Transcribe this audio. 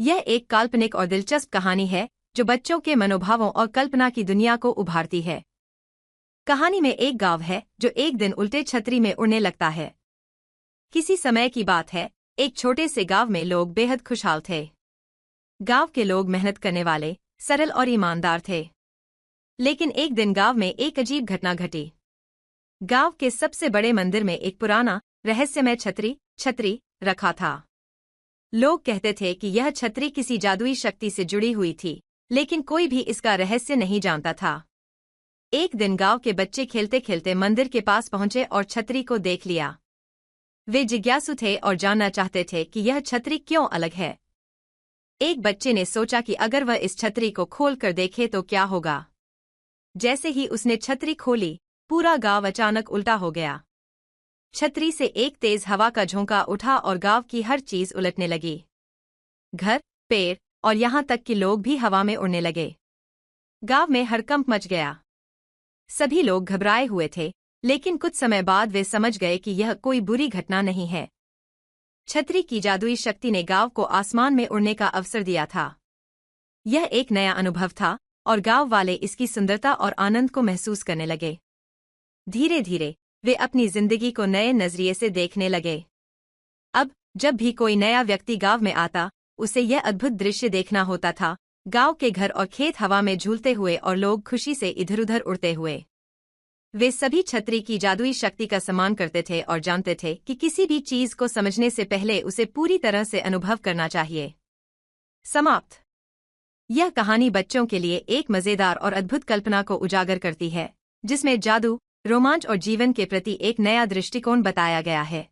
यह एक काल्पनिक और दिलचस्प कहानी है जो बच्चों के मनोभावों और कल्पना की दुनिया को उभारती है। कहानी में एक गाँव है जो एक दिन उल्टे छतरी में उड़ने लगता है। किसी समय की बात है, एक छोटे से गांव में लोग बेहद खुशहाल थे। गांव के लोग मेहनत करने वाले, सरल और ईमानदार थे। लेकिन एक दिन गांव में एक अजीब घटना घटी। गांव के सबसे बड़े मंदिर में एक पुराना, रहस्यमय छतरी रखा था। लोग कहते थे कि यह छतरी किसी जादुई शक्ति से जुड़ी हुई थी, लेकिन कोई भी इसका रहस्य नहीं जानता था। एक दिन गांव के बच्चे खेलते खेलते मंदिर के पास पहुंचे और छतरी को देख लिया। वे जिज्ञासु थे और जानना चाहते थे कि यह छतरी क्यों अलग है। एक बच्चे ने सोचा कि अगर वह इस छतरी को खोल कर देखे तो क्या होगा। जैसे ही उसने छतरी खोली, पूरा गांव अचानक उल्टा हो गया। छतरी से एक तेज हवा का झोंका उठा और गांव की हर चीज उलटने लगी। घर, पेड़ और यहां तक कि लोग भी हवा में उड़ने लगे। गांव में हड़कंप मच गया। सभी लोग घबराए हुए थे, लेकिन कुछ समय बाद वे समझ गए कि यह कोई बुरी घटना नहीं है। छतरी की जादुई शक्ति ने गांव को आसमान में उड़ने का अवसर दिया था। यह एक नया अनुभव था और गांव वाले इसकी सुंदरता और आनंद को महसूस करने लगे। धीरे धीरे वे अपनी जिंदगी को नए नजरिए से देखने लगे। अब जब भी कोई नया व्यक्ति गांव में आता, उसे यह अद्भुत दृश्य देखना होता था। गांव के घर और खेत हवा में झूलते हुए और लोग खुशी से इधर-उधर उड़ते हुए। वे सभी छतरी की जादुई शक्ति का सम्मान करते थे और जानते थे कि किसी भी चीज को समझने से पहले उसे पूरी तरह से अनुभव करना चाहिए। समाप्त। यह कहानी बच्चों के लिए एक मजेदार और अद्भुत कल्पना को उजागर करती है, जिसमें जादू, रोमांच और जीवन के प्रति एक नया दृष्टिकोण बताया गया है।